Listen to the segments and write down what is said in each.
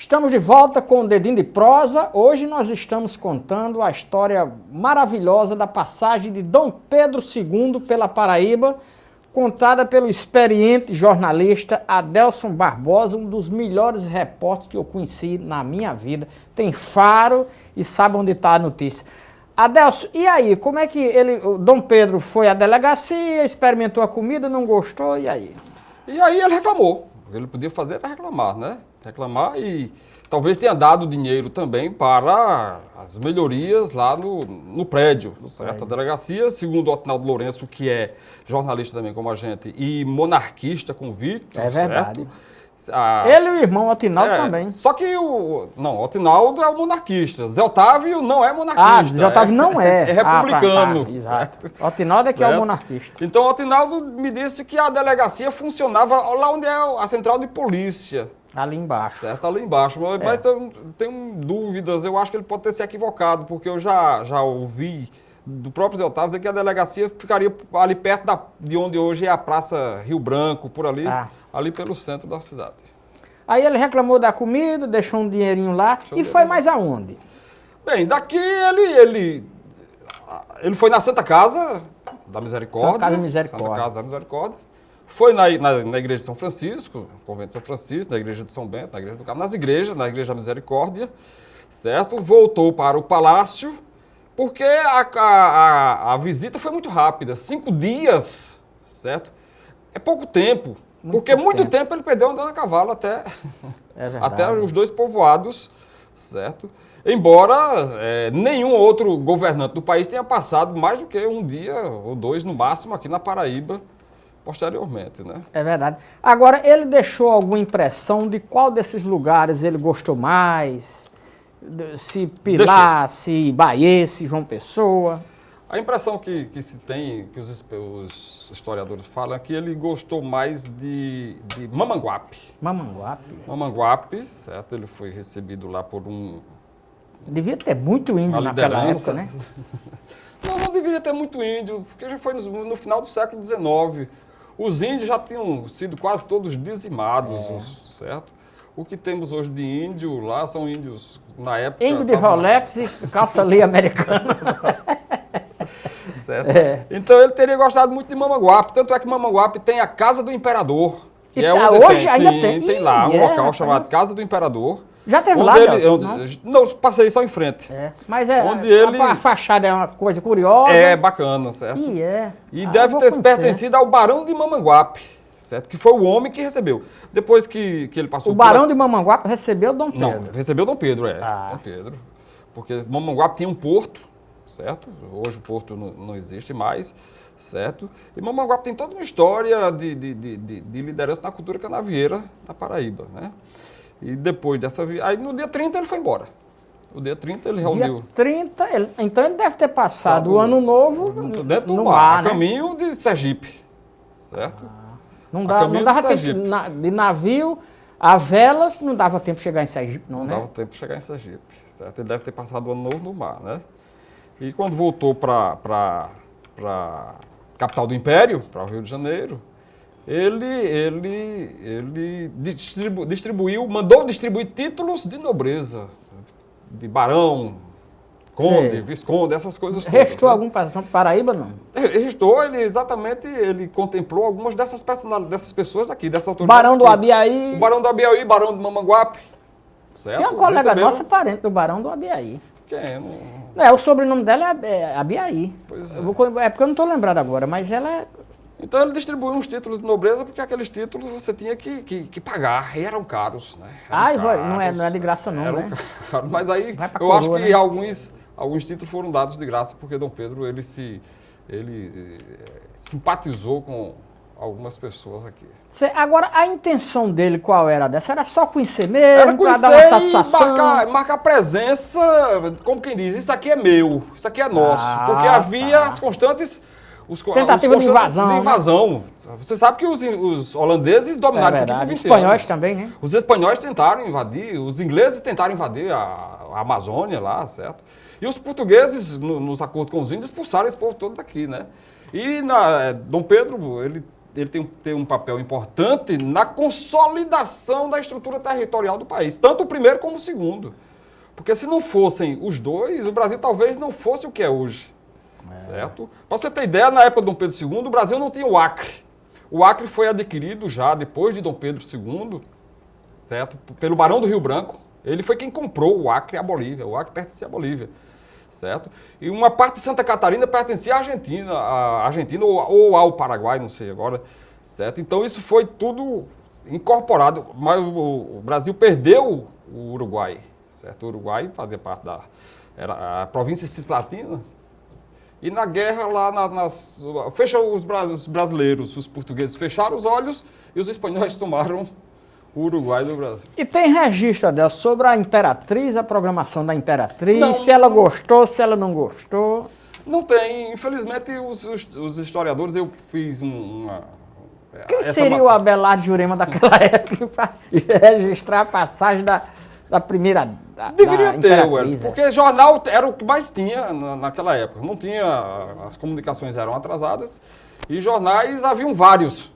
Estamos de volta com o Dedinho de Prosa. Hoje nós estamos contando a história maravilhosa da passagem de Dom Pedro II pela Paraíba, contada pelo experiente jornalista Adelson Barbosa, um dos melhores repórteres que eu conheci na minha vida. Tem faro e sabe onde está a notícia. Adelson, e aí, como é que o Dom Pedro foi à delegacia, experimentou a comida, não gostou, e aí? E aí ele reclamou. Ele podia fazer era reclamar, né? Reclamar e talvez tenha dado dinheiro também para as melhorias lá no prédio, certo? A delegacia, segundo o Otinaldo Lourenço, que é jornalista também como a gente e monarquista convicto, é verdade. Certo? Ele e o irmão Otinaldo também. Só que Otinaldo é o monarquista. Zé Otávio não é monarquista. Zé Otávio não é. É republicano. Exato. Otinaldo é que é o monarquista. Então, Otinaldo me disse que a delegacia funcionava lá onde é a central de polícia. Ali embaixo. Certo, ali embaixo. Mas eu tenho dúvidas. Eu acho que ele pode ter se equivocado, porque eu já ouvi do próprio Zé Otávio dizer que a delegacia ficaria ali perto de onde hoje é a Praça Rio Branco, por ali. Ali pelo centro da cidade. Aí ele reclamou da comida, deixou um dinheirinho lá e foi mais aonde? Bem, daqui ele foi na Santa Casa da Misericórdia. Santa Casa da Misericórdia. Santa Casa da Misericórdia. Foi na igreja de São Francisco, convento de São Francisco, na igreja de São Bento, na igreja do Carmo, na igreja da Misericórdia, certo? Voltou para o palácio, porque a visita foi muito rápida, 5 dias, certo? É pouco tempo. Porque muito tempo ele perdeu andando a cavalo até os 2 povoados, certo? Embora nenhum outro governante do país tenha passado mais do que 1 dia ou 2 no máximo aqui na Paraíba posteriormente, né? É verdade. Agora, ele deixou alguma impressão de qual desses lugares ele gostou mais? Se Pilar, se Bahia, se João Pessoa? A impressão que se tem, que os historiadores falam, é que ele gostou mais de Mamanguape. Mamanguape? Mamanguape, certo? Ele foi recebido lá por um... Devia ter muito índio naquela época, né? Não deveria ter muito índio, porque já foi no final do século XIX. Os índios já tinham sido quase todos dizimados, certo? O que temos hoje de índio lá são índios, na época... Índio de Rolex e calça lei americana. Então ele teria gostado muito de Mamanguape, tanto é que Mamanguape tem a Casa do Imperador. Que hoje ainda tem? Tem lá um local chamado Casa do Imperador. Já teve lá, não, passei só em frente. Mas a fachada é uma coisa curiosa. É bacana, certo? E deve ter pertencido ao Barão de Mamanguape, certo? Que foi o homem que recebeu. Depois que ele passou... O Barão de Mamanguape recebeu Dom Pedro? Não, recebeu Dom Pedro, Dom Pedro. Porque Mamanguape tinha um porto, certo? Hoje o porto não existe mais, certo? E Mamanguape tem toda uma história de liderança na cultura canavieira da Paraíba, né? E depois dessa viagem... Aí no dia 30 ele foi embora. No dia 30 ele reuniu... Dia 30, então ele deve ter passado o ano novo dentro do no mar, né? caminho de Sergipe, certo? Não dava tempo de navio, a velas, não dava tempo de chegar em Sergipe, não, né? Não dava tempo de chegar em Sergipe, certo? Ele deve ter passado o ano novo no mar, né? E quando voltou para capital do Império, para o Rio de Janeiro, ele mandou distribuir títulos de nobreza, de barão, conde, visconde, essas coisas todas. Restou algum para Paraíba, não? Restou, ele contemplou algumas dessas pessoas aqui, dessa autoridade. Barão do Abiaí. O Barão do Abiaí, Barão do Mamanguape. Certo? Tem uma colega nossa parente do Barão do Abiaí. Quem? O sobrenome dela é Abiaí. Pois é. É porque eu não estou lembrado agora, mas ela é... Então ele distribuiu uns títulos de nobreza, porque aqueles títulos você tinha que pagar, e eram caros, né? Não é de graça não, né? Caros, mas aí eu acho que alguns títulos foram dados de graça, porque Dom Pedro, ele simpatizou com algumas pessoas aqui. Agora, a intenção dele qual era dessa? Era só conhecer mesmo, para dar uma satisfação? Marcar presença, como quem diz, isso aqui é meu, isso aqui é nosso. Porque havia as constantes... Tentativa de invasão. Né? Você sabe que os holandeses dominaram isso aqui por 20 anos. Os espanhóis também, né? Os espanhóis tentaram invadir, os ingleses tentaram invadir a Amazônia lá, certo? E os portugueses, nos acordos com os índios, expulsaram esse povo todo daqui, né? E Dom Pedro, ele tem um papel importante na consolidação da estrutura territorial do país, tanto o primeiro como o segundo. Porque se não fossem os dois, o Brasil talvez não fosse o que é hoje. Certo? Para você ter ideia, na época de Dom Pedro II, o Brasil não tinha o Acre. O Acre foi adquirido já depois de Dom Pedro II, certo? Pelo Barão do Rio Branco. Ele foi quem comprou o Acre à Bolívia. O Acre pertencia à Bolívia. Certo? E uma parte de Santa Catarina pertencia à Argentina ou ao Paraguai, não sei agora. Certo? Então isso foi tudo incorporado. Mas o Brasil perdeu o Uruguai. Certo? O Uruguai fazia parte era a província cisplatina. E na guerra lá, os brasileiros, os portugueses fecharam os olhos e os espanhóis tomaram o Uruguai do Brasil. E tem registro, Adelso, sobre a Imperatriz, a programação da Imperatriz, Não, se ela gostou, se ela não gostou? Não tem. Infelizmente, os historiadores, eu fiz uma... Quem seria o Abelardo Jurema daquela época para registrar a passagem da primeira Deveria da ter, Imperatriz, porque jornal era o que mais tinha naquela época. Não tinha, as comunicações eram atrasadas e jornais haviam vários.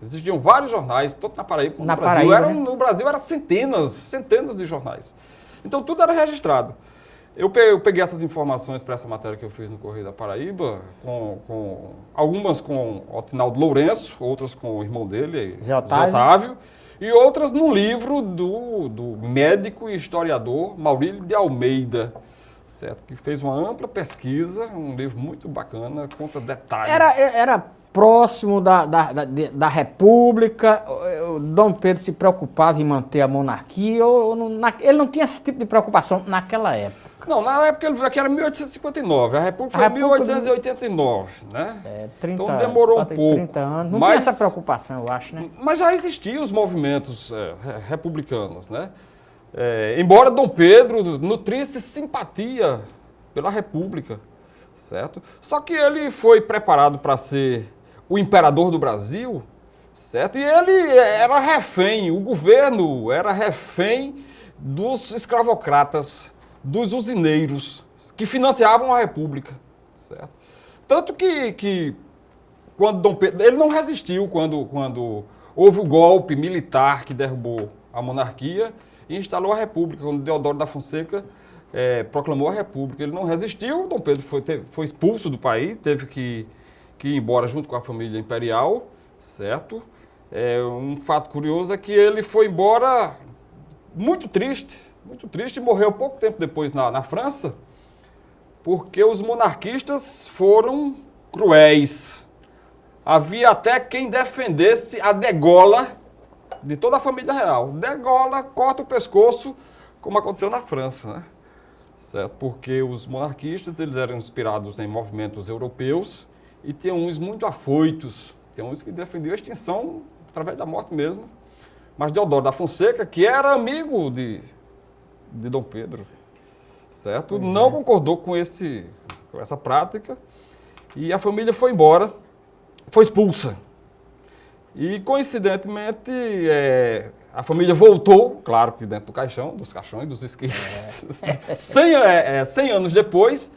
Existiam vários jornais, tanto na Paraíba como no Brasil. Paraíba, né? No Brasil eram centenas de jornais. Então tudo era registrado. Eu peguei essas informações para essa matéria que eu fiz no Correio da Paraíba, algumas com Otinaldo Lourenço, outras com o irmão dele, Zé Zé Otávio, e outras no livro do médico e historiador Maurílio de Almeida, certo? Que fez uma ampla pesquisa, um livro muito bacana, conta detalhes. Era próximo da República, o Dom Pedro se preocupava em manter a monarquia, ele não tinha esse tipo de preocupação naquela época? Não, na época ele veio aqui era 1859, a República foi em 1889, né? 30, então demorou um pouco. 30 anos, não tinha essa preocupação, eu acho, né? Mas já existiam os movimentos republicanos, né? Embora Dom Pedro nutrisse simpatia pela República, certo? Só que ele foi preparado para ser o imperador do Brasil, certo? E ele era refém, o governo era refém dos escravocratas, dos usineiros, que financiavam a República, certo? Tanto que quando Dom Pedro... Ele não resistiu quando houve o golpe militar que derrubou a monarquia e instalou a República, quando Deodoro da Fonseca proclamou a República. Ele não resistiu, Dom Pedro foi expulso do país, teve que ir embora junto com a família imperial, certo? Um fato curioso é que ele foi embora muito triste, e morreu pouco tempo depois na França, porque os monarquistas foram cruéis. Havia até quem defendesse a degola de toda a família real. Degola, corta o pescoço, como aconteceu na França, né? Certo? Porque os monarquistas eles eram inspirados em movimentos europeus e tinham uns muito afoitos, tinham uns que defendiam a extinção através da morte mesmo. Mas Deodoro da Fonseca, que era amigo de Dom Pedro, certo? Não concordou com essa prática e a família foi embora, foi expulsa. E, coincidentemente, a família voltou, claro que dentro dos caixões, dos esquilos, 100 anos depois,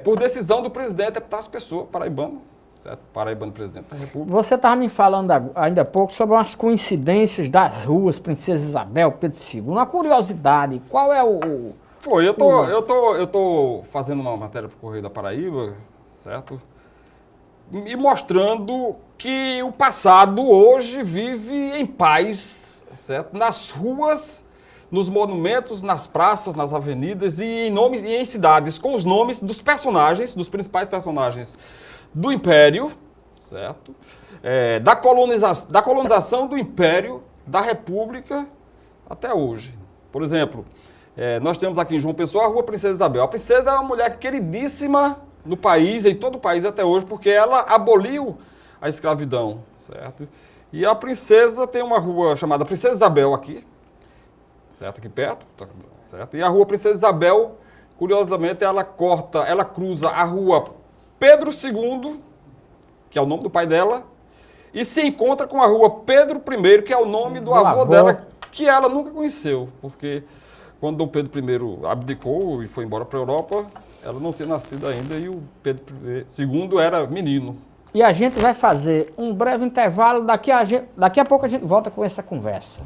por decisão do presidente Epitácio Pessoa, paraibano, certo? Paraibano, presidente da República. Você estava me falando ainda há pouco sobre umas coincidências das ruas Princesa Isabel, Pedro II. Uma curiosidade, qual é o... Eu tô fazendo uma matéria para o Correio da Paraíba, certo? E mostrando que o passado hoje vive em paz, certo? Nas ruas, nos monumentos, nas praças, nas avenidas e em cidades com os nomes dos personagens, dos principais personagens do Império, certo? Da colonização do Império, da República até hoje. Por exemplo, nós temos aqui em João Pessoa a Rua Princesa Isabel. A princesa é uma mulher queridíssima no país, em todo o país até hoje, porque ela aboliu a escravidão, certo? E a princesa tem uma rua chamada Princesa Isabel aqui, certo? Aqui perto, certo? E a Rua Princesa Isabel, curiosamente, ela cruza a Rua Pedro II, que é o nome do pai dela, e se encontra com a Rua Pedro I, que é o nome do avô dela, que ela nunca conheceu, porque quando Dom Pedro I abdicou e foi embora para a Europa, ela não tinha nascido ainda e o Pedro II era menino. E a gente vai fazer um breve intervalo, daqui a pouco a gente volta com essa conversa.